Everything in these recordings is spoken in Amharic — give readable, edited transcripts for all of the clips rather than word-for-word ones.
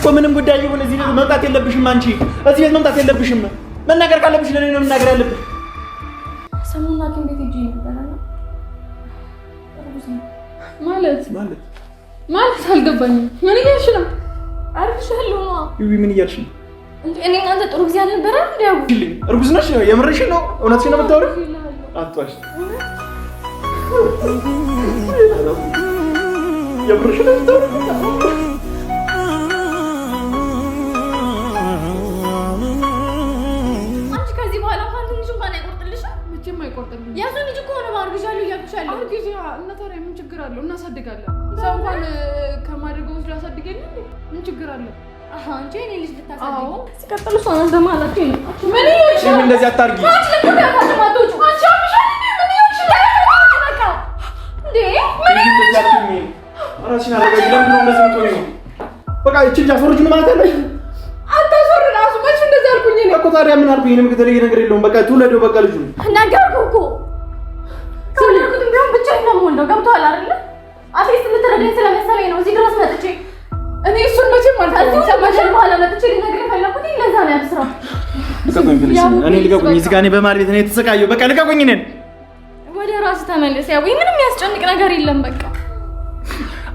እኮ ምንም ጉዳይ ይሁን እዚህ መምጣት የለብሽም አንቺ እዚህ ቤት መምጣት የለብሽም መናገር ካለብሽ ለኔ ነው መናገር ያለብሽ ሰሞኑን ሐኪም ቤት ሄጄ ነበርና ማለት አልገባኝም ምን እያልሽ ነው አርግሻለሁ ነው ይዊ ምን እያልሽ ነው እኔ እናንተ ጥሩ ጊዜ አልነበረ እንዴው እርጉዝ ነሽ የምርሽ ነው እውነትሽ ነው የምታወሪው አትዋሽ የምርሽ ነው አንቺ ከዚህ በኋላ እንኳን ትንሽ እንኳን አይቆርጥልሽም መቼም አይቆርጥልኝ ያዙን ልጅ እኮ ነው አርግሻለሁ እያልኩሻለሁ አርግሻ እና ታዲያ ምን ችግር አለው እናሳድጋለን ሰው እንኳን ከማድረገው ውስጥ ላሳድገኝ ምን ችግር አለው አንቺ እኔ ልጅ ልታሳድጊ ሲቀጥል እሷ ነው ማለት ነው ምን ይልሽ ምን እንደዚህ አታርጊ አንቺ ለምን ያታማቶቹ አንቺ አምሻለኝ ምን ይልሽ በቃ እንዴ ምን ይልሽ ራስሽን አረጋጊ ለምን ነው እንደዚህ የምትሆኚው በቃ እቺ ልጅ አስወርጂኝ ማለት አለሽ አታስወር ራሱ መች እንደዚህ አልኩኝ እኔ እኮ ታዲያ ምን አልኩኝ እኔም ከተለየ ነገር የለውም በቃ ትውለደው በቃ ልጁ ነገርኩህ እኮ ከወለድኩትም ቢሆን ብቻዬን ነው የምወልደው ገብቶሃል አይደለ አትሊስት የምትረዳኝ ስለመሰለኝ ነው እዚህ ድረስ መጥቼ እኔ እሱን መቼም አልተውም ሰማጀል በኋላ መጥቼ ልነግርህ ፈለኩት ለዛ ነው ያብስራው ልቀቁኝ ፕሊዝ እኔ ልቀቁኝ እዚህ ጋር እኔ በማር ቤት ነው የተሰቃየው በቃ ልቀቁኝ እኔን ወደ ራስህ ተመለስ ያው ምንም ያስጨንቅ ነገር የለም በቃ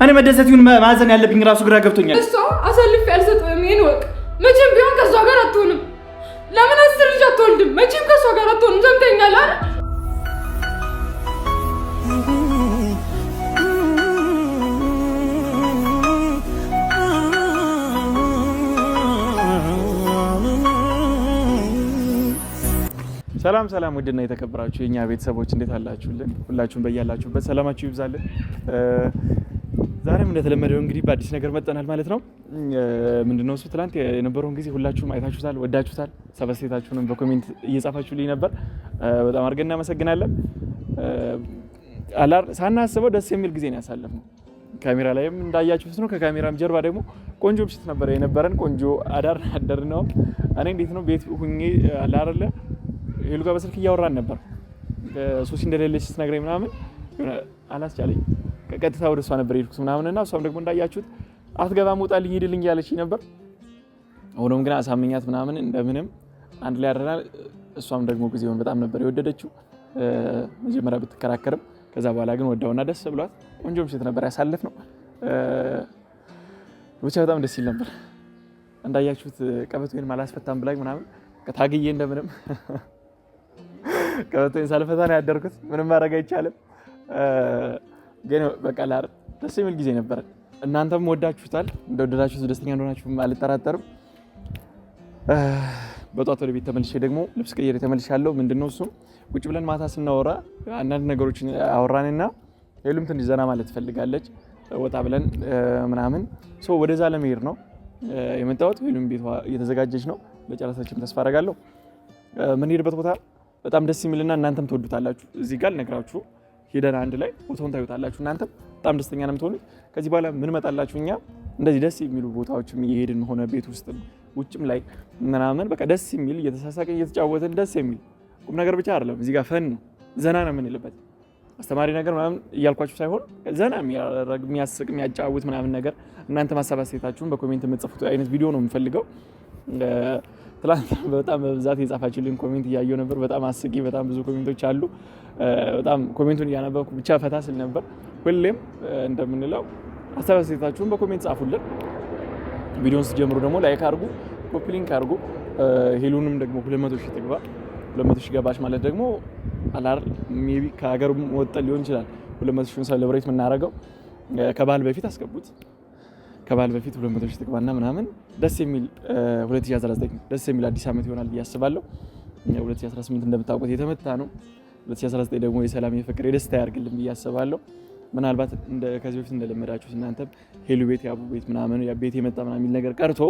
እኔ መደሰት ይሁን ማዘን ያለብኝ ራሱ ግራ ገብቶኛል እሷ አሳልፌ አልሰጥም ይሄን ወቅ መቼም ቢሆን ከሷ ጋር አትሆንም ለምን አስር ልጅ አትወልድም መቼም ከሷ ጋር አትሆንም ሰምተኛል አይደል ሰላም ሰላም ውድና የተከበራችሁ የኛ ቤተሰቦች እንዴት አላችሁልን ሁላችሁም በያላችሁበት ሰላማችሁ ይብዛልን ዛሬም እንደተለመደው እንግዲህ በአዲስ ነገር መጣናል ማለት ነው ምንድነው እሱ ትላንት የነበረውን ጊዜ ሁላችሁም አይታችሁታል ወዳችሁታል ሰበስቴታችሁንም በኮሜንት እየጻፋችሁልኝ ነበር በጣም አድርገን እናመሰግናለን አላር ሳናስበው ደስ የሚል ጊዜ ነው ያሳለፍነው ካሜራ ላይም እንዳያችሁት ነው ከካሜራም ጀርባ ደግሞ ቆንጆ ምሽት ነበር የነበረን ቆንጆ አዳር ነው እኔ እንዴት ነው ቤት ሁኜ አላረለ ሄሉ ጋር በስልክ እያወራን ነበር ሶሲ እንደሌለች ስትነግረኝ ምናምን አላስቻለኝ ቀጥታ ወደ እሷ ነበር የሄድኩት ምናምንና እሷም ደግሞ እንዳያችሁት አትገባም ወጣልኝ ሄድልኝ ያለችኝ ነበር ሆኖም ግን አሳመኛት ምናምን እንደምንም አንድ ላይ አድረናል እሷም ደግሞ ጊዜውን በጣም ነበር የወደደችው መጀመሪያ ብትከራከርም ከዛ በኋላ ግን ወዳውና ደስ ብሏት ቆንጆ ምሽት ነበር ያሳለፍነው ብቻ በጣም ደስ ይል ነበር እንዳያችሁት ቀበቶዬን ማላስፈታም ብላኝ ምናምን ከታግዬ እንደምንም ቀበቶዬን ሳልፈታ ነው ያደርኩት ምንም ማድረግ አይቻልም ግን በቃ ደስ የሚል ጊዜ ነበር እናንተም ወዳችሁታል እንደወደዳችሁት ደስተኛ እንደሆናችሁ አልጠራጠርም በጧት ወደ ቤት ተመልሼ ደግሞ ልብስ ቀይሬ ተመልሻለሁ ምንድነው እሱ ቁጭ ብለን ማታ ስናወራ አንዳንድ ነገሮችን አወራንና ሄሉም ትንሽ ዘና ማለት ትፈልጋለች ወጣ ብለን ምናምን ወደዛ ለመሄድ ነው የመጣሁት ሄሉም ቤቷ እየተዘጋጀች ነው ለጨረሰችም ተስፋ አደርጋለሁ ምን ሄድበት ቦታ በጣም ደስ የሚልና እናንተም ትወዱታላችሁ እዚህ ጋር ልነግራችሁ ሄደን አንድ ላይ ቦታውን ታዩታላችሁ እናንተም በጣም ደስተኛ ነው የምትሆኑት ከዚህ በኋላ ምን መጣላችሁ እኛ እንደዚህ ደስ የሚሉ ቦታዎችም እየሄድን ሆነ ቤት ውስጥም ውጭም ላይ ምናምን በቃ ደስ የሚል እየተሳሳቀን እየተጫወተን ደስ የሚል ቁም ነገር ብቻ አይደለም እዚህ ጋር ፈን ነው ዘና ነው የምንልበት አስተማሪ ነገር ምናምን እያልኳችሁ ሳይሆን ዘና የሚያደርግ የሚያስቅ የሚያጫውት ምናምን ነገር እናንተ ማሰባሰባችሁን በኮሜንት የምትጽፉት አይነት ቪዲዮ ነው የምፈልገው ትላንት በጣም በብዛት የጻፋችሁልኝ ኮሜንት እያየሁ ነበር በጣም አስቂ በጣም ብዙ ኮሜንቶች አሉ በጣም ኮሜንቱን እያነበብኩ ብቻ ፈታ ስል ነበር ሁሌም እንደምንለው አሰባሰባችሁን በኮሜንት ጻፉልን ቪዲዮውን ስትጀምሩ ደግሞ ላይክ አድርጉ ኮፒ ሊንክ አድርጉ ሄሉንም ደግሞ 200 ሺህ ትግባ 200 ሺህ ገባሽ ማለት ደግሞ አላር ሜቢ ከሀገር ወጥተን ሊሆን ይችላል 200 ሺህን ሴሌብሬት የምናደርገው ከባል በፊት አስገቡት ከባል በፊት 200 ሺህ ትግባና ምናምን ደስ የሚል 2019 ደስ የሚል አዲስ አመት ይሆናል ብዬ አስባለሁ 2018 እንደምታውቁት የተመታ ነው 2019 ደግሞ የሰላም የፍቅር የደስታ ያርግልን ብዬ አስባለሁ ምናልባት ከዚህ በፊት እንደለመዳችሁት እናንተ ሄሉ ቤት ያቡ ቤት ምናምን ያ ቤት የመጣ ምናምን የሚል ነገር ቀርቶ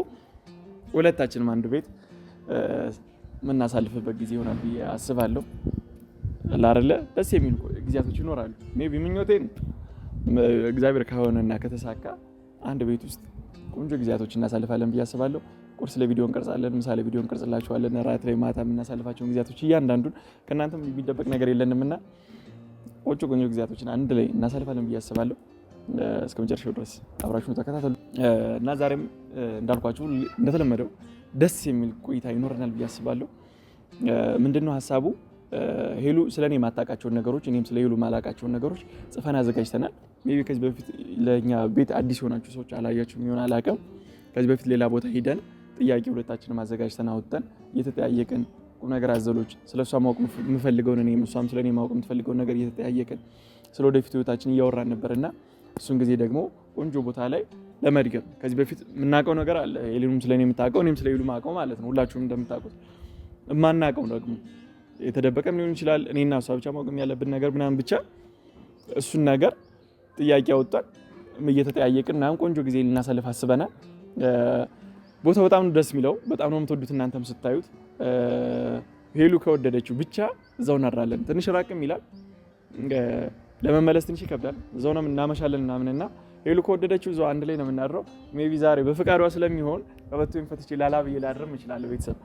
ሁለታችንም አንድ ቤት ምናሳልፍበት ጊዜ ይሆናል ብዬ አስባለሁ ላረለ ደስ የሚሉ ጊዜያቶች ይኖራሉ ሜቢ ምኞቴን እግዚአብሔር ከሆነና ከተሳካ አንድ ቤት ውስጥ ቆንጆ ጊዜያቶች እናሳልፋለን ብዬ አስባለሁ ቁርስ ለቪዲዮ እንቀርጻለን ምሳ ለቪዲዮ እንቀርጽላችኋለን ራት ላይ ማታ የምናሳልፋቸውን ጊዜያቶች እያንዳንዱን ከእናንተም የሚደበቅ ነገር የለንምና ቆንጆ ጊዜያቶችን አንድ ላይ እናሳልፋለን ብዬ አስባለሁ እስከ መጨረሻው ድረስ አብራችሁን ተከታተሉ እና ዛሬም እንዳልኳችሁ እንደተለመደው ደስ የሚል ቆይታ ይኖረናል ብዬ አስባለሁ። ምንድነው ሀሳቡ? ሄሉ ስለኔ የማታውቃቸውን ነገሮች እኔም ስለ ሄሉ የማላውቃቸውን ነገሮች ጽፈን አዘጋጅተናል። ሜቢ ከዚህ በፊት ለኛ ቤት አዲስ የሆናችሁ ሰዎች አላያችሁም ይሆን አላውቅም። ከዚህ በፊት ሌላ ቦታ ሄደን ጥያቄ ሁለታችንም አዘጋጅተን አውጥተን እየተጠያየቅን ቁም ነገር አዘሎች ስለሷ ማወቅ የምፈልገውን እኔም እሷም ስለኔ ማወቅ የምትፈልገውን ነገር እየተጠያየቅን ስለ ወደፊት ህይወታችን እያወራን ነበርና እሱን ጊዜ ደግሞ ቆንጆ ቦታ ላይ ለመድገም ከዚህ በፊት የምናውቀው ነገር አለ። ሄሉም ስለኔ የምታውቀው እኔም ስለ ሄሉ ማውቀው ማለት ነው። ሁላችሁም እንደምታውቁት የማናውቀው ደግሞ የተደበቀም ሊሆን ይችላል። እኔና እሷ ብቻ ማወቅ ያለብን ነገር ምናምን ብቻ እሱን ነገር ጥያቄ አወጣን እየተጠያየቅን ምናምን ቆንጆ ጊዜ ልናሳልፍ አስበናል። ቦታው በጣም ነው ደስ የሚለው። በጣም ነው የምትወዱት እናንተም ስታዩት። ሄሉ ከወደደችው ብቻ እዛው እናድራለን። ትንሽ ራቅም ይላል ለመመለስ ትንሽ ይከብዳል። እዛው ነው እናመሻለን ምናምንና ሄሉ ከወደደችው እዛው አንድ ላይ ነው የምናድረው። ሜቢ ዛሬ በፍቃዷ ስለሚሆን ቀበቶዬን ፈትቼ ላላ ብዬ ላድርም እችላለሁ። ቤተሰብ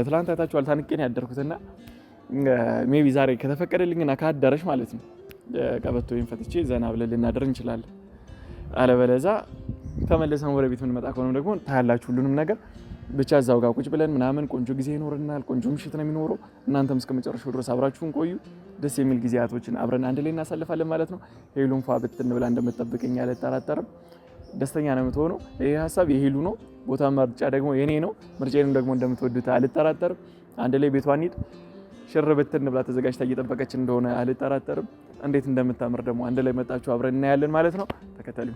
ትላንት አይታችኋል፣ ታንቄ ነው ያደርኩትና ሜቢ ዛሬ ከተፈቀደልኝና ካደረሽ ማለት ነው ቀበቶዬን ፈትቼ ዘና ብለን ልናደር እንችላለን። አለበለዚያ ተመለሰን ወደ ቤት የምንመጣ ከሆነ ደግሞ ታያላችሁ ሁሉንም ነገር። ብቻ እዛው ጋር ቁጭ ብለን ምናምን ቆንጆ ጊዜ ይኖርናል። ቆንጆ ምሽት ነው የሚኖረው። እናንተም እስከ መጨረሻው ድረስ አብራችሁን ቆዩ። ደስ የሚል ጊዜያቶችን አብረን አንድ ላይ እናሳልፋለን ማለት ነው። ሄሉን ፏ ብትን ብላ እንደምትጠብቀኝ አልጠራጠርም። ደስተኛ ነው የምትሆነው። ይሄ ሀሳብ የሄሉ ነው። ቦታ ምርጫ ደግሞ የኔ ነው። ምርጫዬንም ደግሞ እንደምትወዱት አልጠራጠርም። አንድ ላይ ቤቷ እንሂድ። ሽር ብትን ብላ ተዘጋጅታ እየጠበቀች እንደሆነ አልጠራጠርም። እንዴት እንደምታምር ደግሞ አንድ ላይ መጣችሁ አብረን እናያለን ማለት ነው። ተከተሉ።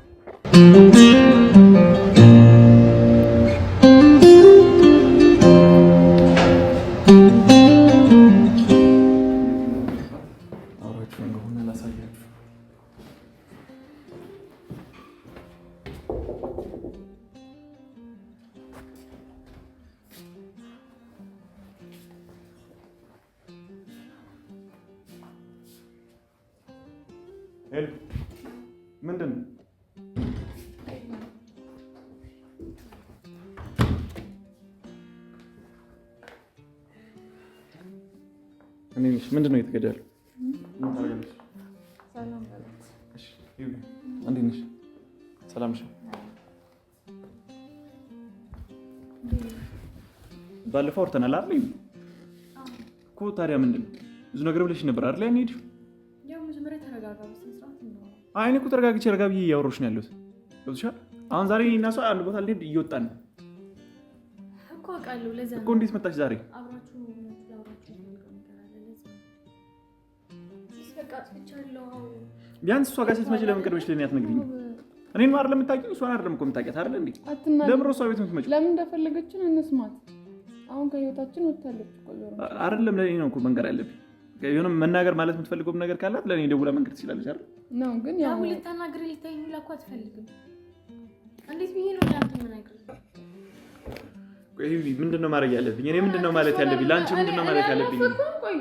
ምንድን ነው? ምንድን ነው የተገደሉ? እንዴት ነሽ? ሰላም ነሽ? ባለፈው አውርተናል አይደል እኮ። ታዲያ ምንድን ነው? ብዙ ነገር ብለሽ ነበር አይደል? ያኔ ሄድሽ። አይ እኔ እኮ ተረጋግቼ ረጋ ብዬ እያወራሁሽ ነው ያለሁት። ገብቶሻል? አሁን ዛሬ እኔ እና እሷ አንድ ቦታ ልንሄድ እየወጣን ነው እኮ። አውቃለሁ። ለዛ እኮ እንዴት መጣሽ ዛሬ? ቢያንስ እሷ ጋር ስትመጪ ለምን ቀድመሽ ለኔ አትነግሪኝም? እኔን ማር ለምታውቂው እሷን አይደለም እኮ የምታውቂያት አይደል እንዴ? ለምን እሷ ቤት የምትመጪው? ለምን እንደፈለገችን እንስማት። አሁን ከህይወታችን ወጣለች እኮ አይደለም። ለኔ ነው እኮ መንገር ያለብኝ። የሆነ መናገር ማለት የምትፈልገው ነገር ካላት ለኔ ደውላ መንገር ትችላለች አይደል? ነው ግን ያው ልታናግሪ ልታይ ሁላ እኮ አትፈልግም። እንዴት ብዬ ነው ያንተ መናገር? ቆይ ምንድነው ማድረግ ያለብኝ? እኔ ምንድነው ማለት ያለብኝ? ላንቺ ምንድነው ማለት ያለብኝ? ቆይ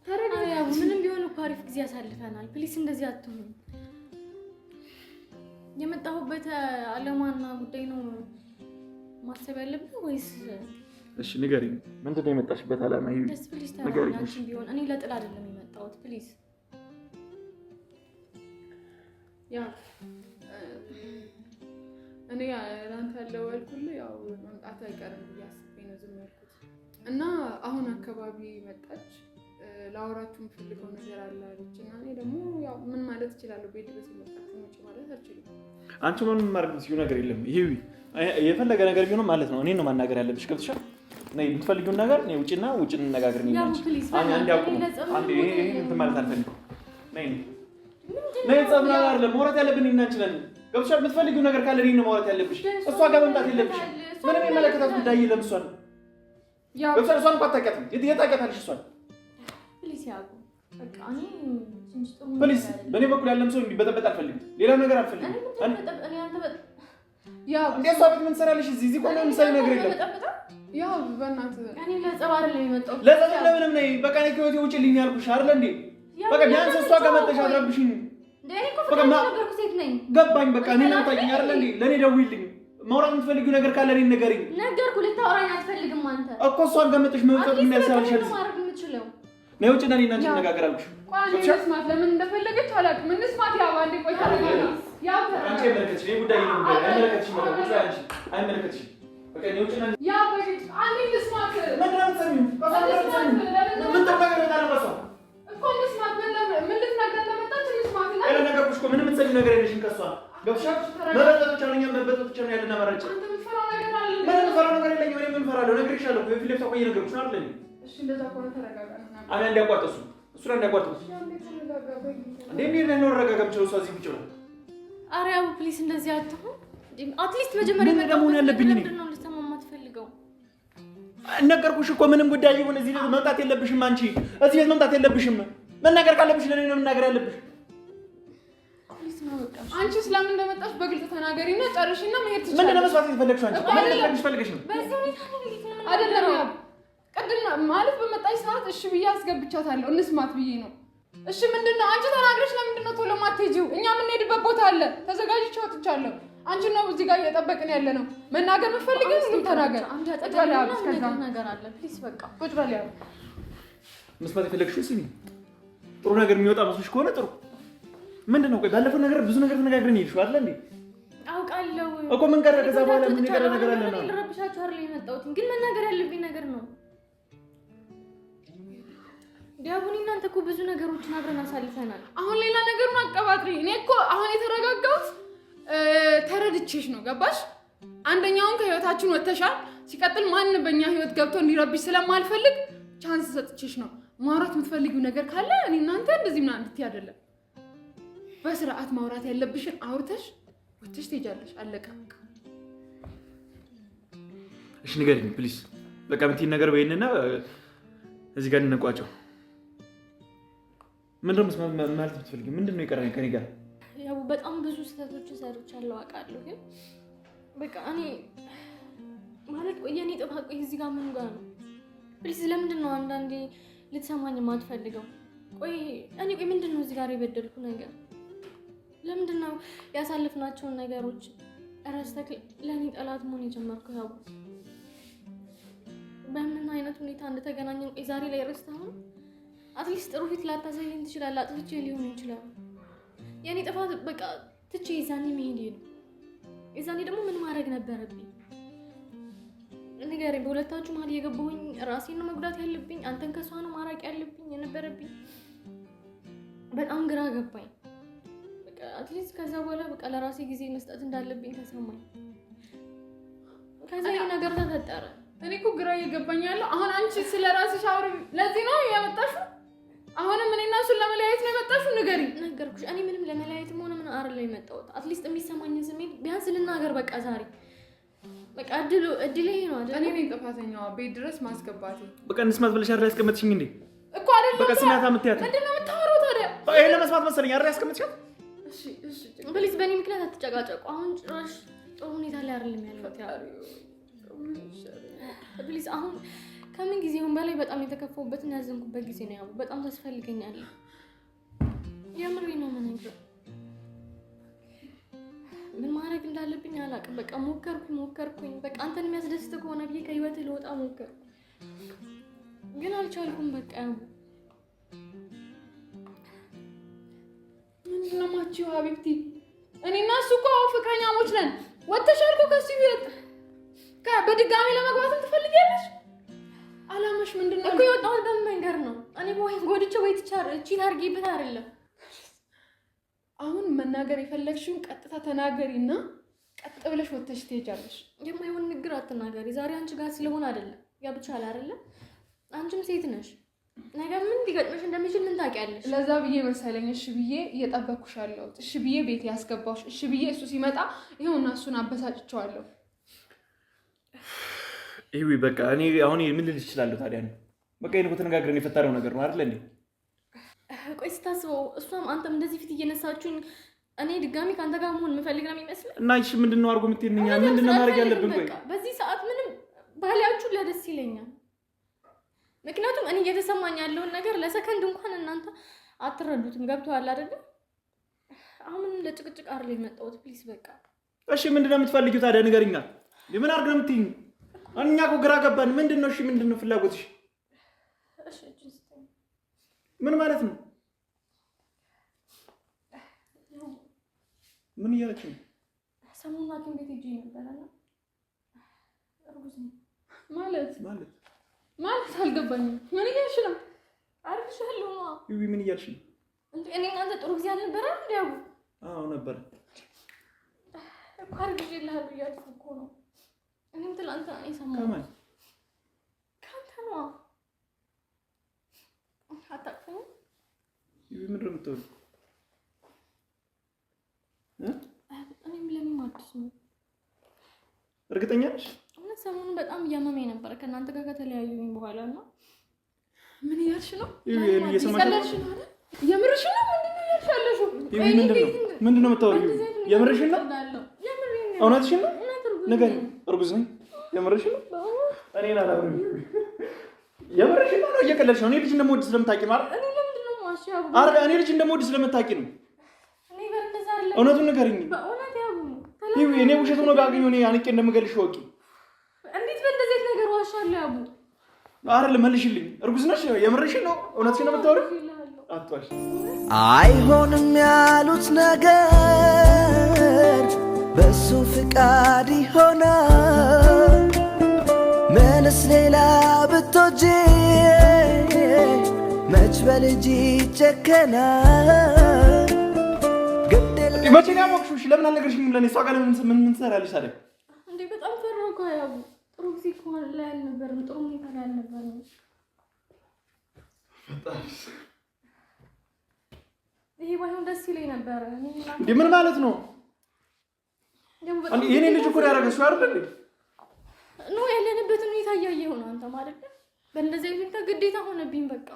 ተረጋጋ። ምንም ቢሆን እኮ አሪፍ ጊዜ አሳልፈናል። ፕሊስ እንደዚህ አትሁን። የመጣሁበት አለማና ጉዳይ ነው ማሰብ ያለብን ወይስ? እሺ ንገሪኝ፣ ምንድነው የመጣሽበት አላማ? ይሄ ደስ ፕሊስ ተረጋጋሽ። ቢሆን እኔ ለጥል አይደለም የመጣሁት። ፕሊስ ያ እኔ ላንተ ያለው ወልኩልህ ያው መምጣት አይቀርም ብዬ አስቤ ነው ዝም ያልኩት እና አሁን አካባቢ መጣች። ላወራችሁ የምፈልገው ነገር አለ አለች እና እኔ ደግሞ ያው ምን ማለት እችላለሁ? ቤት ድረስ የመጣችሁ ነው ማለት አልችልም። አንቺ ምንም ማድረግ ሲዩ ነገር የለም። ይሄ የፈለገ ነገር ቢሆንም ማለት ነው እኔን ነው ማናገር ያለብሽ። ገብቶሻል? ነይ የምትፈልጊውን ነገር ነይ ውጪና ውጪ እንነጋገር። ነኝ አንቺ አንዴ አቁም። አንዴ ይሄ እንትን ማለት አልፈልግም። ነይ ነይ ጸብና አይደለም ማውራት ያለብን እና አንቺ ነን። ገብቶሻል? የምትፈልጊው ነገር ካለ እኔን ነው ማውራት ያለብሽ። እሷ ጋር መምጣት የለብሽ። ምንም የመለከታት ጉዳይ የለም። እሷን ገብቶሻል? እሷን እንኳን አታውቂያትም። የታውቂያታለሽ እሷን? ፕሊስ ያቁ በቃ እኔ ትንሽ ጥሩ ፕሊስ በእኔ በኩል ያለም ሰው እንዲበጠበጥ አልፈልግም። ሌላ ነገር አልፈልግም። እኔ አንተ ያው እንዴ እሷ ቤት ምን ትሰራለሽ? እዚህ ቆሞ ምሳሌ ነገር የለም። ያው በእናትህ እኔ ለጸብ አይደለም የመጣሁት። ለጸብ ለምንም ነይ በቃ እኔ ከህይወቴ ውጪልኝ ያልኩሽ አይደል እንዴ? በቃ ቢያንስ እሷ ጋር መጥተሽ አትረብሽኝ። እኔ እኮ ፍቅር ነገርኩ ሴት ነኝ። ገባኝ። በቃ እኔ ነው ታውቂኝ አይደል እንዴ? ለኔ ደውይልኝ። ማውራት የምትፈልጊው ነገር ካለ እኔን ንገሪኝ። ነገርኩ። ልታወራኝ አትፈልግም አንተ እኮ እሷን ጋር መጥተሽ መምጣት ምን ያሳልሻል? ማድረግ የምችለው ነው ውጭ ነን እና እንነጋገራለን። ቋንቋ መስማት ለምን እንደፈለገች አላውቅም። እንስማት ያው አንዴ ቆይ ታረጋጋ ያው አንቺ መለከትሽ ይሄ ጉዳይ ነው አይመለከትሽ ማለት ነው። አንቺ አይመለከትሽ በቃ ነው ውጭ ነን ያው በቃ አንዴ እንስማት ምንድነው ሰሚው ምን ተባገረ ታረፈሰው እኮ እንስማት ምን ልትናገር እንደመጣች እንስማት እና እኔ ነገርኩሽ እኮ ምንም የምትሰሚው ነገር የለሽም ከሷ ገብሻ መረጃ ብቻ ነው መበጠጥ ብቻ ነው ያለና መረጃ አንተ ምፈራው ነገር አለ ምንም ፈራው ነገር የለኝም። እኔ ምን ፈራለሁ ነግሬሻለሁ። በፊት ለፍታ ቆይ ነገርኩሽ ነው አይደል? እሺ እንደዛ ከሆነ ተረጋጋ። አና እንዲያቋርጥሱ እሱ ላይ እንዲያቋርጥሱ እንዴ ነው ረጋጋምቸው ሰው እዚህ ብቻ ነው። ኧረ ያው ፕሊስ እንደዚህ አትሁን። አትሊስት መጀመሪያ ደግሞ ያለብኝ ነው ምንድነው ልትሰማማት ፈልገው ነገርኩሽ እኮ ምንም ጉዳይ ይሁን እዚህ ቤት መምጣት የለብሽም። አንቺ እዚህ ቤት መምጣት የለብሽም። መናገር ካለብሽ ለኔ ነው መናገር ያለብሽ። አንቺ ስለምን እንደመጣሽ በግልጽ ተናገሪና ጨርሽና መሄድ ትችላለሽ። ምንድነው መስዋዕት የፈለግሽው አንቺ? ምን ፈልገሽ ነው? በዚህ ሁኔታ አይደለም ያ ቀድና ማለት በመጣሽ ሰዓት እሺ ብዬ አስገብቻታለሁ። እንስማት ብዬ ነው። እሺ ምንድነው አንቺ ተናግረሽ ለምንድነው ቶሎ ማትሄጂው? እኛ የምንሄድበት ቦታ አለ። ተዘጋጅቼ ወጥቻለሁ። አንቺ ነው እዚህ ጋር እየጠበቅን ያለ ነው። መናገር የምትፈልጊው ምን ተናገር። አንቺ አጠገብ ነገር አለ። ፕሊስ በቃ ቁጭ በል። ያው መስማት የፈለግሽው ስሚ፣ ጥሩ ነገር የሚወጣ መስሎሽ ከሆነ ጥሩ። ምንድነው ቆይ ባለፈው ነገር ብዙ ነገር ተነጋግረን ይልሽው አይደል እንዴ? አውቃለሁ እኮ ምን ቀረ? ከዛ በኋላ ምን ቀረ ነገር አለ ነው? ልረብሻችሁ አይደል የመጣሁት፣ ግን መናገር ያለብኝ ነገር ነው። ዲያቡኒ እናንተ እኮ ብዙ ነገሮችን አብረን አሳልፈናል። አሁን ሌላ ነገሩን አቀባጥሪ። እኔ እኮ አሁን የተረጋጋሁት ተረድቼሽ ነው። ገባሽ? አንደኛውን ከህይወታችን ወጥተሻል። ሲቀጥል ማን በእኛ ህይወት ገብቶ እንዲረብሽ ስለማልፈልግ ቻንስ ሰጥቼሽ ነው። ማውራት የምትፈልጊው ነገር ካለ እኔ እናንተ እንደዚህ ምናምን እንድትይ አይደለም። በስርዓት ማውራት ያለብሽን አውርተሽ ወጥተሽ ትሄጃለሽ። አለቀ። እሺ ንገሪኝ ፕሊዝ። በቃ የምትይኝ ነገር በይንና እዚህ ጋር እንቋጨው። ምንድነው ማለት የምትፈልጊው? ምንድነው የቀረኝ ከኔ ጋር? ያው በጣም ብዙ ስህተቶችን ሰርቻለሁ አውቃለሁ፣ ግን በቃ እኔ ማለት የኔ ጥፋት ቆይ እዚህ ጋር ምን ጋር ነው? ፕሊዝ ለምንድን ነው አንዳንዴ ልትሰማኝ የማትፈልገው? ቆይ እኔ ቆይ ምንድን ነው እዚህ ጋር የበደልኩ ነገር? ለምንድን ነው ያሳለፍናቸውን ነገሮች ረስተክ ለእኔ ጠላት መሆን የጀመርኩት? ያው በምን አይነት ሁኔታ እንደተገናኘን ቆይ ዛሬ ላይ ረስተህ ነው? አትሊስት ጥሩ ፊት ላታሳየኝ ትችላለህ። አጥፍቼ ሊሆን ይችላል። የኔ ጥፋት በቃ ትቼ የዛኔ መሄድ ነው። የዛኔ ደግሞ ምን ማድረግ ነበረብኝ? ንገረኝ። በሁለታችሁ መሀል የገባሁኝ ራሴን ነው መጉዳት ያለብኝ? አንተን ከሷ ነው ማራቅ ያለብኝ የነበረብኝ? በጣም ግራ ገባኝ። በቃ አትሊስት ከዛ በኋላ በቃ ለራሴ ጊዜ መስጠት እንዳለብኝ ተሰማኝ። ከዛ ይሄ ነገር ተፈጠረ። እኔ እኮ ግራ እየገባኝ ያለው አሁን አንቺ ስለ ራስሽ አውሪ። ለዚህ ነው ያመጣሽው? አሁንም እኔና እሱን ለመለያየት ነው የመጣሽው? ንገሪኝ። ነገርኩሽ። እኔ ምንም ለመለያየትም ሆነ ምን አይደለም የመጣሁት። አትሊስት የሚሰማኝን ስሜት ቢያንስ ልናገር። በቃ ዛሬ በቃ እድል ይሄ ነው አይደል? እኔ ነኝ ጥፋተኛዋ። ቤት ድረስ ማስገባቴ። በቃ እንስማት ብለሽ አይደል ያስቀመጥሽኝ እንዴ? እኮ አይደለም። በቃ ስማታ የምትያት ምንድን ነው የምታወራው ታዲያ? ይሄ ለመስማት መሰለኝ አይደል ያስቀመጥሻት? እሺ እሺ፣ ፕሊዝ በእኔ ምክንያት አትጨቃጨቁ። አሁን ጭራሽ ጥሩ ሁኔታ ላይ አይደለም ያለሁት። ፕሊዝ አሁን ከምን ጊዜውም በላይ በጣም የተከፋሁበትና ያዘንኩበት ጊዜ ነው። ያው በጣም ታስፈልገኛለህ። የምሬ ነው የምነግርህ። ምን ማድረግ እንዳለብኝ አላውቅም። በቃ ሞከርኩኝ። በቃ አንተን የሚያስደስት ከሆነ ብዬ ከህይወትህ ልወጣ ሞከርኩ፣ ግን አልቻልኩም። በቃ ያው ምንድን ነው ማቺው ሀቢብቲ? እኔና እሱ እኮ ፍቅረኛሞች ነን። ወጥተሻል እኮ ከሱ ቤት በድጋሚ ለመግባትም ትፈልጊያለሽ? አላማሽ ምንድን ነው? እኮ የወጣሁት በምን መንገድ ነው? እኔ ወይ ጎድቼ ወይ ቺት አድርጌበት አይደለም። አሁን መናገር የፈለግሽውን ቀጥታ ተናገሪና ቀጥ ብለሽ ወጥተሽ ትሄጃለሽ። የማይሆን ንግግር አትናገሪ። ዛሬ አንቺ ጋር ስለሆነ አይደለም ያብቻል አይደለም። አንቺም ሴት ነሽ። ነገ ምን ሊገጥምሽ እንደሚችል ምን ታውቂያለሽ? ለዛ ብዬ መሰለኝ እሺ ብዬ እየጠበኩሽ ያለሁት። እሺ ብዬ ቤት ያስገባሁሽ። እሺ ብዬ እሱ ሲመጣ ይኸውና እሱን አበሳጭቼዋለሁ። ይሄ በቃ እኔ አሁን ምን ልል እችላለሁ ታዲያ? ነው በቃ ይሄን ተነጋግረን የፈታረው ነገር ነው አይደል እንዴ? ቆይ ስታስበው እሷም አንተም እንደዚህ ፊት እየነሳችሁኝ እኔ ድጋሚ ካንተ ጋር መሆን የምፈልግ ነው የሚመስለው። እና እሺ ምንድነው አድርጎ የምትይኝ? ምንድነው ማድረግ ያለብን? ቆይ በዚህ ሰዓት ምንም ባህላችሁ ለደስ ይለኛል። ምክንያቱም እኔ እየተሰማኝ ያለውን ነገር ለሰከንድ እንኳን እናንተ አትረዱትም። ገብቶሃል አይደል? አሁን ለጭቅጭቅ አይደል የመጣሁት። ፕሊዝ በቃ እሺ ምንድነው የምትፈልጊው ታዲያ? ንገሪኛ። ምን አድርግ ነው የምትይኝ? እኛ እኮ ግራ ገባን። ምንድነው? እሺ ምንድነው ፍላጎትሽ? እሺ ምን ማለት ነው? ምን እያለች ነው? ሰሞኑን ሐኪም ቤት ሄጄ ነበርና እርጉዝ ነኝ ማለት አልገባኝም። ምን እያልሽ ነው? አርግሻለሁ ነው። ይዊ ምን እያልሽ ነው? እኔ እናንተ ጥሩ ጊዜ አልነበረም እንዴ? አዎ ነበር እኮ አርግዤልሃለሁ እያልኩ እኮ ነው። እኔም ትላንትና ሰማሁ። ከማን? ከአንተ ነው። አታውቅም? ይዊ ምንድን ነው የምትወሪው? እኔም ለምን አዲስ ነው? እርግጠኛ ነሽ? እውነት ሰሞኑን በጣም እያመመኝ ነበር ከእናንተ ጋር ከተለያዩኝ በኋላ እና ምን እያልሽ ነው? እየሰማሽ ነው? የምርሽ ነው? ምንድን ነው እያልሽ ያለሽው? ምንድን ነው የምታወሪው? የምርሽን ነው? እውነትሽን ነው? ንገሪኝ። እርጉዝ ነኝ። የምርሽን ነው? እኔን አላምንም። የምርሽን ነው? እየቀለድሽ ነው? እኔ ልጅ እንደምወድ ስለምታውቂ ማለት እኔ ለምንድን ነው የማዋሸው? ኧረ እኔ ልጅ እንደምወድ ስለምታውቂ ነው። እኔ በእንደዛ አይደለም። እውነቱን ንገሪኝ። በእውነት ያቡ እኔ ውሸት ሆኖ ባገኘው እኔ አንቄ እንደምገልሽ ወቂ። እንዴት በእንደዚህ አይነት ነገር ዋሻለሁ? ያቡ አይደለም መልሽልኝ። እርጉዝ ነሽ? የምርሽን ነው? እውነትሽን ነው የምታወሪው? አትዋሽ። አይሆንም ያሉት ነገር በሱ ፍቃድ ይሆናል። ምንስ ሌላ ብትወጂ መች በልጅ ይጨከናል። መቼ ነው ያወቅሽው? ለምን አልነገርሽኝም? ለእኔ እሷ ጋር ምን ትሰራለሽ ታዲያ? እንዴ በጣም ፈራሁ እኮ ያቡ። ጥሩ ጊዜ እኮ ላይ አልነበረም። ጥሩ ሁኔታ ላይ አልነበረም። ይሄ ባይሆን ደስ ይለኝ ነበረ። እንዴ ምን ማለት ነው? የኔ ልጅ እኮ ያደረገሽው አይደል? ነው ያለንበትን ሁኔታ እያየሁ ነው። አንተ ማለት በእንደዚህ ሁኔታ ግዴታ ሆነብኝ። በቃ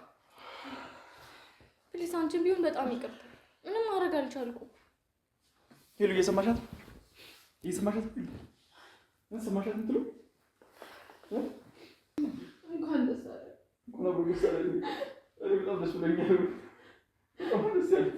ፕሊስ አንቺን ቢሆን በጣም ይቅርታ። ምንም ማድረግ አልቻልኩም። ሄሉ እየሰማሻት እንትሉ እንኳን ደስ አለ። በጣም ደስ ብሎኛል። በጣም ደስ ያለኝ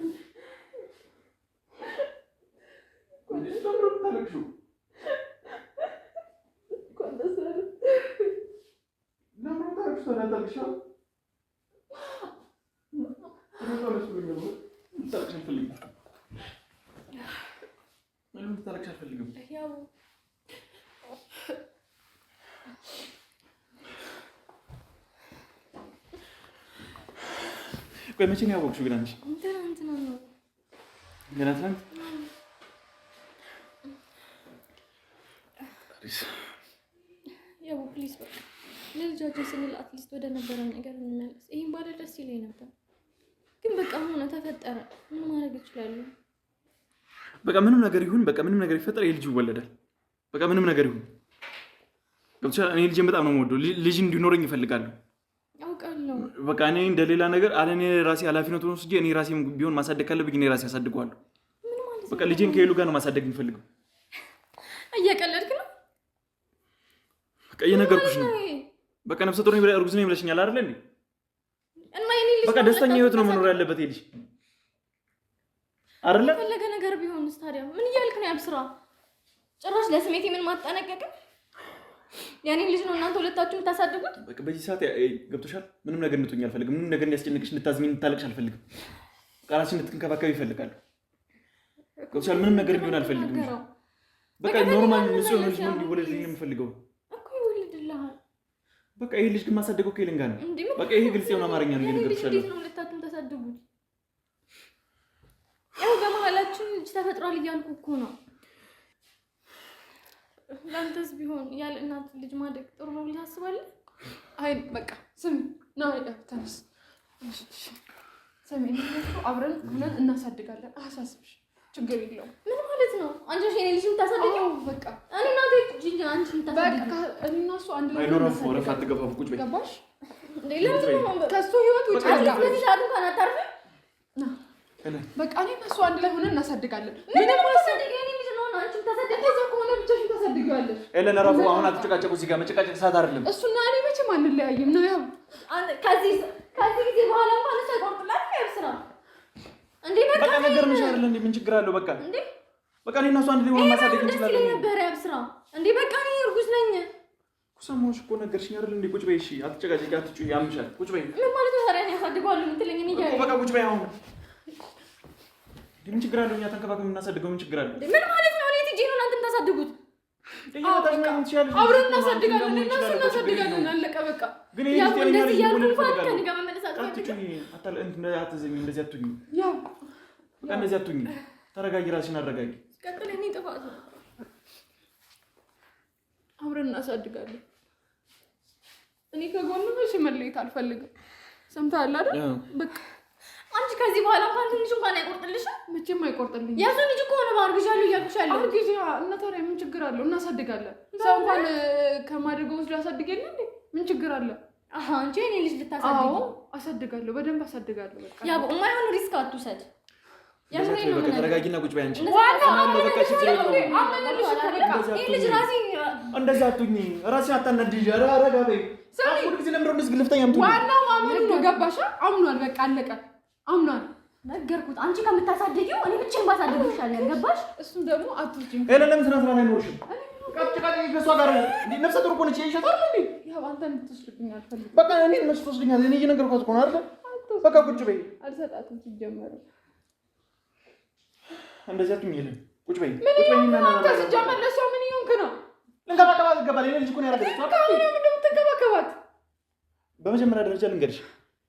ቆይ መቼ ነው ያወቅሽው ግን አንቺ? ትናንትና ነው። ገና ትናንት? ያው ፕሊዝ በቃ ለልጃችን ስንል አትሊስት ወደ ነበረን ነገር እንመለስ። ይሄን ባለ ደስ ይለኝ ነበር፣ ግን በቃ ሆነ ተፈጠረ። ምን ማድረግ እችላለሁ? በቃ ምንም ነገር ይሁን፣ በቃ ምንም ነገር ይፈጠር፣ የልጅ ይወለዳል። በቃ ምንም ነገር ይሁን። ገብቶሻል? እኔ ልጅን በጣም ነው የምወደው። ልጅ እንዲኖረኝ እፈልጋለሁ። አውቃለሁ። በቃ እኔ እንደሌላ ነገር አለ እኔ ራሴ ኃላፊነቱን ወስጄ እኔ ራሴ ቢሆን ማሳደግ ካለብኝ እኔ ራሴ አሳድገዋለሁ። በቃ ልጄን ከሄሉ ጋር ነው ማሳደግ የምፈልገው። እየቀለድክ ነው? በቃ እየነገርኩሽ ነው። በቃ ነፍሰ ጡር ነኝ እርጉዝ ነኝ ብለሽኛል አይደል እንዴ? እና የኔ ልጅ በቃ ደስተኛ ህይወት ነው መኖር ያለበት ልጅ አይደለ? ፈለገ ነገር ቢሆንስ ታዲያ ምን እያልክ ነው? ያብስራ ጭራሽ ለስሜቴ ምን ማጠነቀቅ? ያኔ ልጅ ነው እናንተ ሁለታችሁ የምታሳድጉት። በቃ በዚህ ሰዓት ገብቶሻል? ምንም ነገር እንድትሆኝ አልፈልግም። ምንም ነገር እንዲያስጨንቅሽ፣ እንድታዝኝ፣ እንድታለቅሽ አልፈልግም። ቃላችን እንድትንከባከቢ ይፈልጋለሁ። ገብቶሻል? ምንም ነገር እንዲሆን አልፈልግም። በቃ ኖርማል ንጹህ የሆነ ልጅ ነው እንዲወለድልኝ ነው የምፈልገው። እኮ ይወለድልሃል። በቃ ይሄ ልጅ ግን ማሳደገው ከሄለን ጋር ነው። በቃ ይሄ ግልጽ የሆነ አማርኛ ነው እየነገርኩሻለሁ። እንዴት ነው ሁለታችሁም የምታሳድጉት? ያው በመሀላችን ልጅ ተፈጥሯል እያልኩ እኮ ነው። ለአንተስ ቢሆን ያለ እናት ልጅ ማደግ ጥሩ ነው ብለህ ታስባለህ? አይ በቃ ስሚ ነው ተነስ። ሰሜን አብረን ሆነን እናሳድጋለን። አሳስብሽ ችግር የለውም። ምን ማለት ነው? አንቺ እኔ ልጅ የምታሳድጊው? በቃ እኔ እናቴ ልጅ አንቺ የምታሳድጊው? በቃ እኔና እሱ አንድ ላይ አይኖርም። ወረፋ አትገፋፉ። ቁጭ በይ። ገባሽ? ለምን ነው ከሱ ህይወት ውጪ ለዚህ ላሉ ካናታርፍ በቃ እኔና እሱ አንድ ላይ ሆነን እናሳድጋለን። ምንም ማሳደግ የኔ ልጅ ነው። አንቺ የምታሳድጊው? ከዛ ከሆነ ብቻሽን ታሳድጊዋለሽ። ኤለን ረፉ። አሁን አትጨቃጨቁ። እዚህ ጋር መጨቃጨቅ ሰዓት አይደለም። እሱና እኔ መቼም አንለያይም ነው ያው ከዚህ ጊዜ በኋላ እንኳን እሱ አይቆርጥላት ነው ያብስራ እንዴ? በቃ ነገር ምሽ አይደለ እንዴ? ምን ችግር አለው? በቃ እንዴ በቃ እኔና እሱ አንድ ላይ ሆነን ማሳደግ እንችላለን። ነበር ያብስራ እንዴ? በቃ እኔ እርጉዝ ነኝ ሰሞኑን እኮ ነገርሽኝ አይደል እንዴ? ቁጭ በይ እሺ፣ አትጨቃጨቂ፣ አትጩሂ፣ ያምሻል። ቁጭ በይ። ምን ማለት ነው? ታዲያ ያሳድገዋለሁ የምትለኝ እኔ እያለሁ በቃ ቁጭ በይ። አሁን ምን ችግር አለው? እኛ ተንከባክበን የምናሳድገው ምን ችግር አለው? ምን ማለት ነው? እኔ ትጄ ነው እናንተ የምታሳድጉት? አብረን እናሳድጋለን፣ እነሱ እናሳድጋለን። አለቀ በቃ። ያው እንደዚህ እያልኩ እንኳን ከእኔ ጋር መመለሳት አትጩሂ፣ አትዘኝ፣ እንደዚህ አትሁኝ። ያው በቃ እንደዚህ አትሁኝ። ተረጋጊ፣ ራስሽን አረጋጊ። ቀጥል። እኔ ጥፋት ነው። አብረን እናሳድጋለን። እኔ ከጎኑ መቼ መለየት አልፈልግም። ሰምተሃል አይደል? በቃ አንቺ ከዚህ በኋላ እንኳን ትንሽ እንኳን አይቆርጥልሽም? መቼም አይቆርጥልኝም። ያሱ ልጅ እኮ ነው አርግዣለሁ እያልኩሻለሁ። አርግዣ እና ታዲያ ምን ችግር አለው? እናሳድጋለን። ሰው እንኳን ከማደጎ ውስጥ ላሳድገኝ እንዴ? ምን ችግር አለ? አንቺ እኔ ልጅ ልታሳድጊ? አዎ አሳድጋለሁ፣ በደንብ አሳድጋለሁ። በቃ ያው የማይሆን ሪስክ አትውሰድ። የምሬን ነው። በቃ ተረጋጊና ቁጭ በይ አንቺ። በቃ ችግር የለውም። ልጅ ራሴ እንደዛ አትሁኝ፣ ራስሽን አታናድጂ። ኧረ ረጋ በይ። ሁሉ ጊዜ ለምንድን ነው እንደዚህ ግልፍተኛ የምትሆኚው? ዋናው ማመኑ ነው። ገባሽ? አምኗል። በቃ አለቀ። አምኗል። ነገርኩት። አንቺ ከምታሳድጊው እኔ ብቻዬን ባሳድግ ይሻላል። ገባሽ? እሱም ደግሞ አትውጪም። ለምን ስነ ስርዓት አይኖርሽም? ቀጭቃጭ ከእሷ ጋር ነፍሰ ጡር እኮ ነች። ይሸጣል እንዴ? ያው አንተ እንድትወስድብኝ አልፈልግም። በቃ እኔ እነሱ ትወስድኛለህ። እኔ እየነገርኳት እኮ ነው አይደል? በቃ ቁጭ በይ። አልሰጣትም ሲጀመር። እንደዚህ አትሁኝ። የለም ቁጭ በይ። ቁጭ በይና አንተ ሲጀመር ለሷ ምን ይሆንክ ነው? ልንከባከባት ይገባል። እኔ ልጅ እኮ ነው ያደረገችው። ካሁን ምንድን ነው የምትንከባከባት? በመጀመሪያ ደረጃ ልንገርሽ፣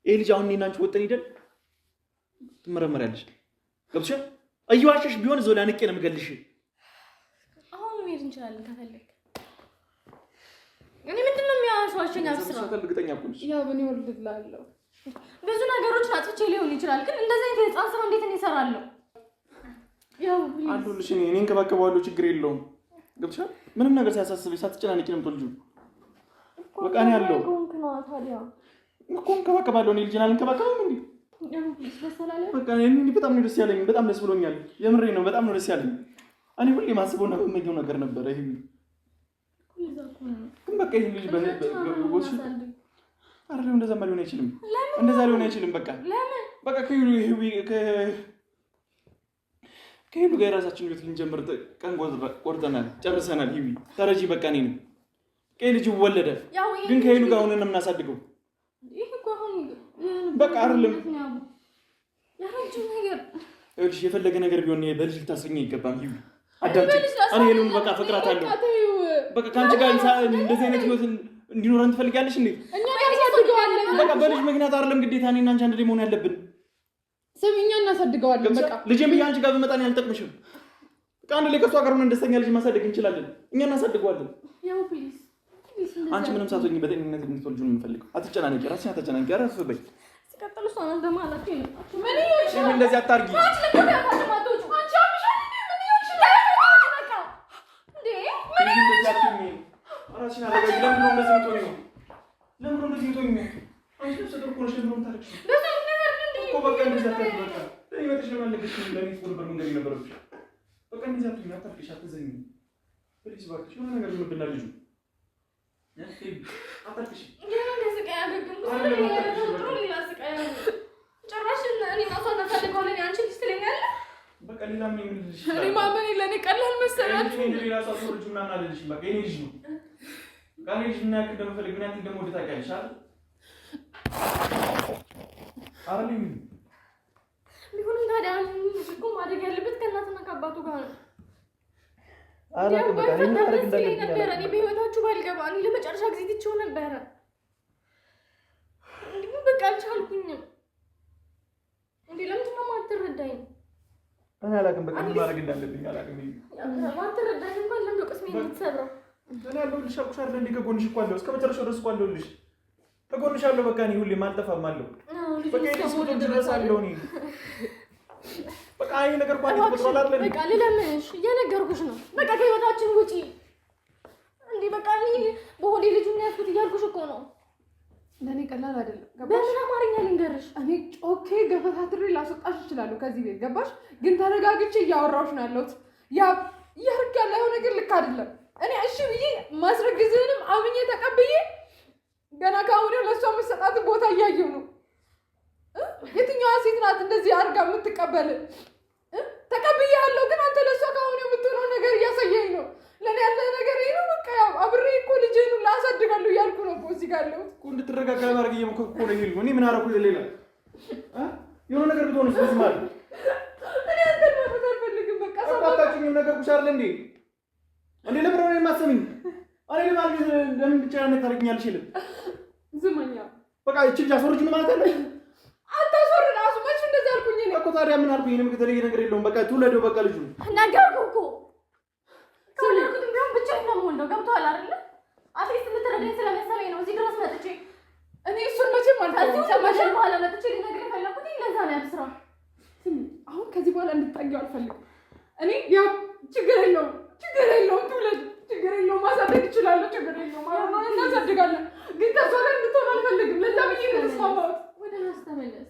ይሄ ልጅ አሁን እኔና አንቺ ወጥተን ሄደን ትመረመሪያለሽ። ገብቶሻል? እየዋሸሽ ቢሆን እዛው ላይ አንቄ ነው የምገልሽ። አሁን መሄድ እንችላለን ከፈለክ። እኔ ምንድን ነው የሚያዋሸኝ? አብስራ እርግጠኛ እኮ ነሽ። ያው እኔ ወልድላለሁ። ብዙ ነገሮችን አጥፍቼ ሊሆን ይችላል፣ ግን እንደዚህ አይነት የህፃን ስራ እንዴት እኔ እሰራለሁ? ያው አሉልሽ። እኔ እንከባከባለሁ፣ ችግር የለውም። ገብቶሻል? ምንም ነገር ሳያሳስብሽ ሳትጨናነቂ ነው የምትወልጂው። በቃ እኔ ያለው እኮ እንከባከባለሁ። እኔ ልጅን አልንከባከብም እንዴ? በቃ እኔ በጣም ነው ደስ ያለኝ። በጣም ደስ ብሎኛል። የምሬን ነው። በጣም ነው ደስ ያለኝ። እኔ ሁሌ ማስበውና የምመኘው ነገር ነበረ ይሄ። ግን በቃ ይሄ ልጅ በወስ አይደለም፣ እንደዛማ ሊሆን አይችልም። እንደዛ ሊሆን አይችልም። በቃ ከሄሉ ጋር የራሳችን ህይወት ልንጀምር ቀን ቆርጠናል፣ ጨርሰናል። ሂዊ ተረጂ። በቃ እኔ ነው ቀይ ልጅ ወለደ፣ ግን ከሄሉ ጋር ሆነን የምናሳድገው በቃ አይደለም። እሺ የፈለገ ነገር ቢሆን በልጅ ልታስገኝ አይገባም። ሂዊ አዳምጪኝ። እኔ ሄሉን በቃ ፈቅራታለሁ። በቃ ከአንቺ ጋር እንደዚህ አይነት ህይወት እንዲኖረን ትፈልጊያለሽ እንዴ? በቃ በልጅ ምክንያት አይደለም ግዴታ እኔና አንቺ አንድ ላይ መሆን ያለብን። ስሚኛ፣ እናሳድገዋለን። በቃ ልጄም ብዬሽ አንቺ ጋር ብመጣ እኔ አልጠቅምሽም። በቃ አንድ ላይ ከእሷ ጋር ሆነን ደስተኛ ልጅ ማሳደግ እንችላለን። እኛ እናሳድገዋለን። አንቺ ምንም ሳትሆኚ በጤንነት እንድትወልጂው ነው የምፈልገው። አትጨናነቂ፣ ራስሽን አትጨናነቂ። አረፍ በይ። ሲቀጥል እሷ ነው እንደማለት ነው። ምን ይሆንሽ? እንደዚህ አታርጊ። ራስሽን አረጋጊ። ለምንድን ነው እንደዚህ የምትሆኚው? ለምንድን ነው እንደዚህ የምትሆኚው? አንቺ ነፍሰ ጡር እኮ ነሽ። ለምንድን ነው የምታለቅሺው? እኮ በቃ እንደዚህ አታርጊ። በቃ ለህይወትሽ ለማለቅሽ ለኔ ትኩር በመንገድ ነበረብሽ። በቃ እንደዚህ አትሁኚ፣ አታልቅሽ፣ አትዘኝ። ፕሊዝ እባክሽ የሆነ ነገር ይሆንብናል ልጁ። አታልቅሽ። በቃ ሌላ ምን ይልልሽ? እኔ ማመኔ ለእኔ ቀላል መሰላት። ሌላ ሰው ልጅ ምናምን አለልሽ። በቃ የኔ ልጅ ነው። በቃ እኔ ልጅ ምን ያክል እንደምፈልግ ምን ያክል እንደምወድ ታውቂያለሽ አይደል? አይደል? ቢሆንም ታዲያ እኮ ማደግ ያለበት ከእናትና ከአባቱ ጋር ነው። አላውቅም። በቃ እኔ ማድረግ እንዳለብኝ ነበረ። እኔ በህይወታችሁ ባልገባ እኔ ለመጨረሻ ጊዜ ትቼው ነበረ። እንዲሁ በቃ አልቻልኩኝም። እንዴ ለምንድን ነው የማትረዳኝ? እኔ አላውቅም። በቃ ምን ማድረግ እንዳለብኝ አላውቅም። ማትረዳኝ እንኳን ለምንድን ነው ቅስሜ የምትሰብረው? እኔ አለሁልሽ አልኩሽ አይደል? እንዴ ከጎንሽ እኮ አለሁ። እስከ መጨረሻው ድረስ እኮ አለሁልሽ። ከጎንሽ አለሁ። በቃ እኔ ሁሌም አልጠፋም አለሁ። በቃ እኔ ድረስ አለሁ እኔ በቃ ይሄ ነገር ቋንቋ ተፈጥሯል አይደል? በቃ ልለምንሽ እየነገርኩሽ ነው። በቃ ከህይወታችን ውጪ እንዴ በቃ እኔ በሆዴ ልጁን ያዝኩት እያልኩሽ እኮ ነው። ለእኔ ቀላል አይደለም። በምን አማርኛ ልንገርሽ? እኔ ጮኬ ገፈታትሬ ላስወጣሽ እችላለሁ ከዚህ ቤት ገባሽ? ግን ተረጋግቼ እያወራሁሽ ነው ያለሁት። እያደረግ ያለው ነገር ልክ አይደለም። እኔ እሺ ብዬ ማስረግዝህንም አምኜ ተቀብዬ ገና ከአሁን ለእሷ የምትሰጣትን ቦታ እያየሁ ነው። የትኛዋ ሴት ናት እንደዚህ አድርጋ የምትቀበል? ተቀብያለሁ፣ ግን አንተ ለእሷ ከአሁን የምትሆነው ነገር እያሳየኝ ነው። ለእኔ ያለ ነገር ይሄ ነው። በቃ ያው አብሬ እኮ ልጄን ላሳድግ ጋር ያለው እኮ እንድትረጋጋ ማድረግ እየሞከርኩ እኮ ነው። ሄሉ እኔ ምን አደረኩ? ሌላ የሆነ ነገር ብትሆንስ? በዚህ ማለት እኔ አንተን ማፈት አልፈልግም። በቃ አባታችሁም ነገርኩሽ አይደል እንዴ? እንዴ ለምን ነው የማትሰሚኝ? እኔ ለማለት ለምን ብቻዬን ታደርጊኛለሽ? ይልም ዝመኛ በቃ እቺ ልጅ አስወርጅኝ ማለት አለ። አታስወር ራሱ መች እንደዚህ አልኩኝ እኔ እኮ ታዲያ ምን አልኩኝ? እኔ ከተለየ ነገር የለውም። በቃ ትውለደው በቃ ልጁ ነገርኩህ እኮ ከወለድኩት ቢሆን ብቻዬን ነው የምወልደው። ገብቶሃል አይደለ? አትሊስት የምትረዳኝ ስለመሰለኝ ነው እዚህ ድረስ መጥቼ እኔ እሱን መቼም ከዚህ ሰማሽን በኋላ መጥቼ ልነግርህ የፈለኩት ለዛ ነው። ያብስራ አሁን ከዚህ በኋላ እንድትጠጊው አልፈልግም። እኔ ያው ችግር የለውም ትውለድ፣ ችግር የለውም ማሳደግ እችላለሁ፣ ችግር የለውም አሁን እናሳድጋለን። ግን ከሷ ጋር እንድትሆን አልፈልግም። ለዛ ብዬ ነው ተስማማሁት። ወደ ራስ ተመለስ።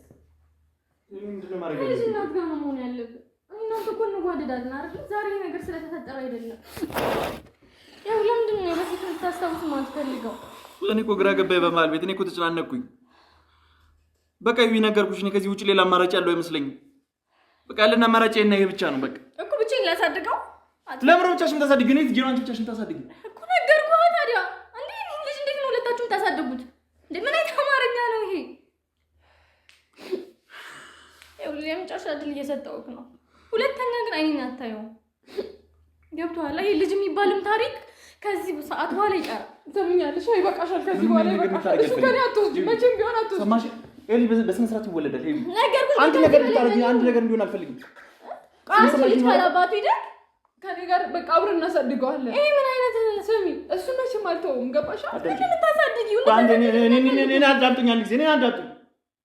ምንድን ነው ማድረግ ከልጅ እናት ጋር ነው መሆን ያለብን። እኔ እናንተ እኮ እንዋደዳለን አይደል? ዛሬ ነገር ስለተፈጠረ አይደለም። ያው ለምንድን ነው በፊት የምታስታውስ ማትፈልገው? እኔ እኮ ግራ ገባኝ በመሀል ቤት። እኔ እኮ ተጨናነቅኩኝ። በቃ ይሄ ነገርኩሽ። እኔ ከዚህ ውጭ ሌላ አማራጭ ያለው አይመስለኝም። በቃ ያለን አማራጭ ይሄ ብቻ ነው። በቃ እኮ ብቻዬን ላሳድገው። ለምን ብቻሽን ታሳድጊ? እኔ ትጀና አንቺ ብቻሽን ታሳድጊ እኮ ነገርኩህ። ታዲያ እንዴ ልጅ እንዴት ነው ሁለታችሁም ታሳድጉት? እንዴ ምን አይነት አማርኛ ነው ይሄ? ያው ለምጫሽ አይደል እየሰጠሁት ነው። ሁለተኛ ግን አይኔን አታየው። ገብቶሃል? ይሄ ልጅ የሚባልም ታሪክ ከዚህ ሰዓት በኋላ ይቀራል። ትሰሚኛለሽ? ይበቃሻል። ከዚህ በኋላ ይበቃሻል። እሱ ከኔ አትወስጂም፣ መቼም ቢሆን አትወስጂም። ሰማሽ? ኤሊ በስነ ስርዓት ይወለዳል። ኤሊ ነገርኩሽ። አንድ ነገር ብታረጊ አንድ ነገር እንዲሆን አልፈልግም። አንቺ ልጅ ካላባቱ ሂደህ ከኔ ጋር በቃ አብረን እናሳድገዋለን። ይሄ ምን አይነት ስሚ፣ እሱን መቼም አልተውም። ገባሽ? ምን የምታሳድጊው? አንዴ እኔ አዳምጡኝ፣ አንድ ጊዜ እኔ አዳምጡኝ።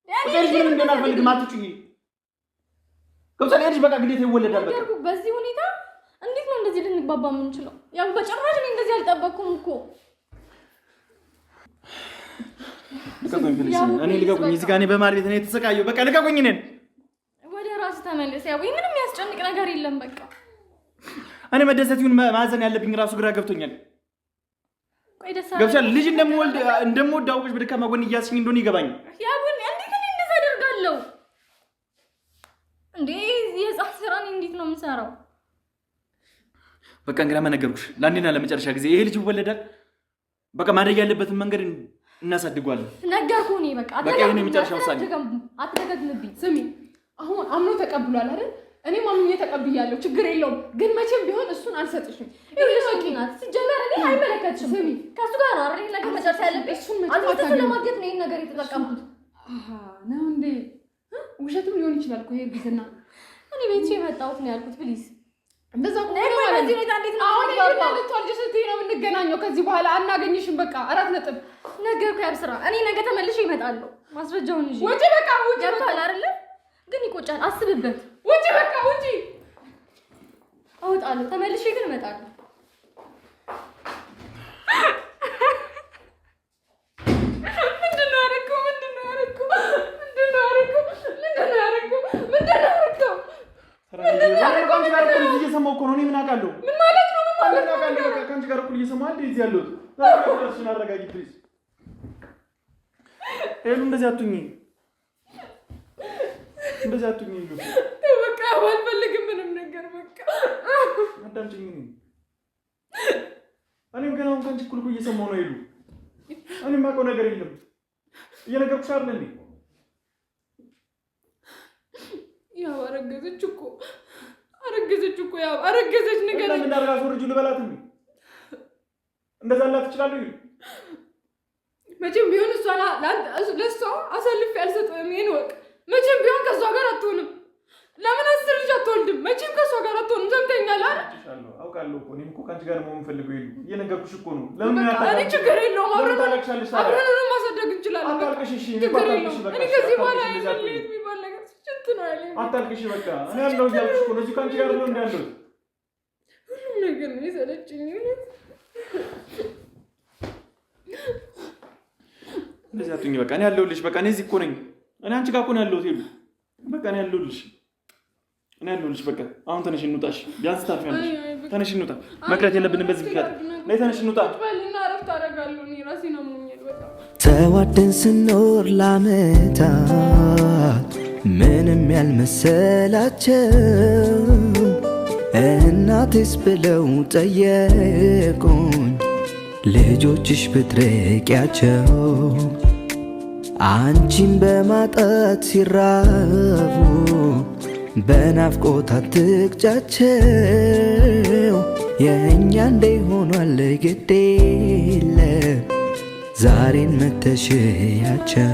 በቃ ልጅ ምንም እንዲሆን አልፈልግም። አትጩኝ። ገብቶሻል? ልጅ በቃ ግዴታ ይወለዳል። በቃ ነገርኩህ። በዚህ ሁኔታ እንዴት ነው እንደዚህ ልንግባባ የምንችለው? ያው በጭራሽ እኔ እንደዚህ አልጠበቅኩም እኮ። ልቀቁኝ ፕሊዝ። እኔ ልቀቁኝ። እዚህ ጋር እኔ በማር ቤት ነው የተሰቃየሁ። በቃ ልቀቁኝ። እኔን ወደ ራስህ ተመለስ። ያው ምንም የሚያስጨንቅ ነገር የለም። በቃ እኔ መደሰት ይሁን ማዘን ያለብኝ ራሱ ግራ ገብቶኛል። ቆይ ደስ ገብቶሻል? ልጅ እንደምወልድ አውቀሽ በደካማ ጎን እያስኝ እንደሆነ ይገባኛል። ያው እንዴት እኔ እንደዛ አደርጋለሁ እንዴ? የጻፍ ስራን እንዴት ነው የምሰራው? በቃ እንግዲህ ነገርኩሽ ለአንዴና ለመጨረሻ ጊዜ ይሄ ልጅ ይወለዳል። በቃ ማድረግ ያለበትን መንገድ እናሳድገዋለን። ነገርኩህ። እኔ በቃ ይሄን የመጨረሻ ውሳኔ አትደጋግምብኝ። ስሚ፣ አሁን አምኖ ተቀብሏል አይደል? እኔም አምኜ ተቀብያለሁ። ችግር የለውም። ግን መቼም ቢሆን እሱን አልሰጥሽም። ይሄን ሲጀመር እኔ አይመለከትሽም። ስሚ፣ ከሱ ጋር ነው አይደል ነገር መጨረሻ ያለብኝ። እሱን አንተ ስለማግኘት ነው ይሄን ነገር የተጠቀምኩት። ነው እንዴ? ውሸትም ሊሆን ይችላል እኮ ይሄ ቢዝና። እኔ ቤት የመጣሁት ነው ያልኩት። ፕሊዝ እንደዛ ነው ማለት ነው። አሁን ይሄን ስትይ ነው የምንገናኘው። ከዚህ በኋላ አናገኝሽም። በቃ 4 ነጥብ ነገርኩህ። ያብስራ፣ እኔ ነገ ተመልሼ እመጣለሁ ማስረጃውን ይዤ። ውጪ በቃ ውጪ። ገብቶሃል አይደል? ግን ይቆጫል። አስብበት። ውጪ በቃ ውጪ። አውጣለሁ። ተመልሼ ግን እመጣለሁ። እየሰማሁ እኮ ነው። እኔ ምን አውቃለሁ? ምን ማለት ነው? ምን ማለት ነው? በቃ ከአንቺ ጋር እኩል እየሰማሁ አይደል እዚህ ያለሁት። እሱን አረጋጊ ፕሊዝ። ሄሉ እንደዚህ አትሁኚ፣ እንደዚህ አትሁኚ። በቃ አልፈልግም ምንም ነገር። በቃ አዳምጪኝ። እኔም ገና አሁን ከአንቺ እኩል እየሰማሁ ነው። ሄሉ እኔም የማውቀው ነገር የለም። እየነገርኩሽ አይደል እንዴ? ያው አረገዘች እኮ ያው አረገዘች። ነገር ለምን እንዳደረጋት ወርጁ ልበላት እንዴ? እንደዛ ላት ትችላለህ። መቼም ቢሆን እሷ ለእሷ አሳልፌ አልሰጥም። ይሄን ወቅ መቼም ቢሆን ከእሷ ጋር አትሆንም። ለምን 10 ልጅ አትወልድም? መቼም ከእሷ ጋር አትሆንም። ሰምተኛል አይደል? አውቃለሁ እኮ እኔም እኮ ከአንቺ ጋር መሆን ፈልገው ይሉ እየነገርኩሽ እኮ ነው። ለምን እኔ ችግር የለውም። አብረን ማሳደግ እንችላለን። አታልቅሽ። እሺ ችግር የለውም። እኔ ከዚህ በኋላ መለየት የሚባል ነገር ስንት ነው ያለኝ። አታልቅሽ። በቃ እኔ ያለው እያልኩሽ እኮ ነው። እዚህ ከአንቺ ጋር ነው እንዳለው ሁሉም ነገር ነው የሰለችኝ። እንደዚህ አትሁኚ። በቃ እኔ ያለሁልሽ። በቃ እኔ እዚህ እኮ ነኝ። እኔ አንቺ ጋር እኮ ነው ያለሁት። ይሉ በቃ እኔ ያለሁልሽ። በቃ አሁን ተነሽ እንውጣሽ። ቢያንስ ታርፊያለሽ። ተነሽ እንውጣ። መቅረት የለብንም በዚህ ምክንያት። ነይ ተነሽ እንውጣ። በልና አረፍት አደርጋለሁ። እኔ ራሴን አሞኛል በጣም። ተዋደን ስኖር ላመታት ምንም ያልመሰላቸው እናቴስ ብለው ጠየቁኝ ልጆችሽ ብትርቂያቸው አንቺን በማጣት ሲራቡ በናፍቆት አትቅጫቸው። የእኛ እንደ ሆኗል ግድ የለም ዛሬን መተሽያቸው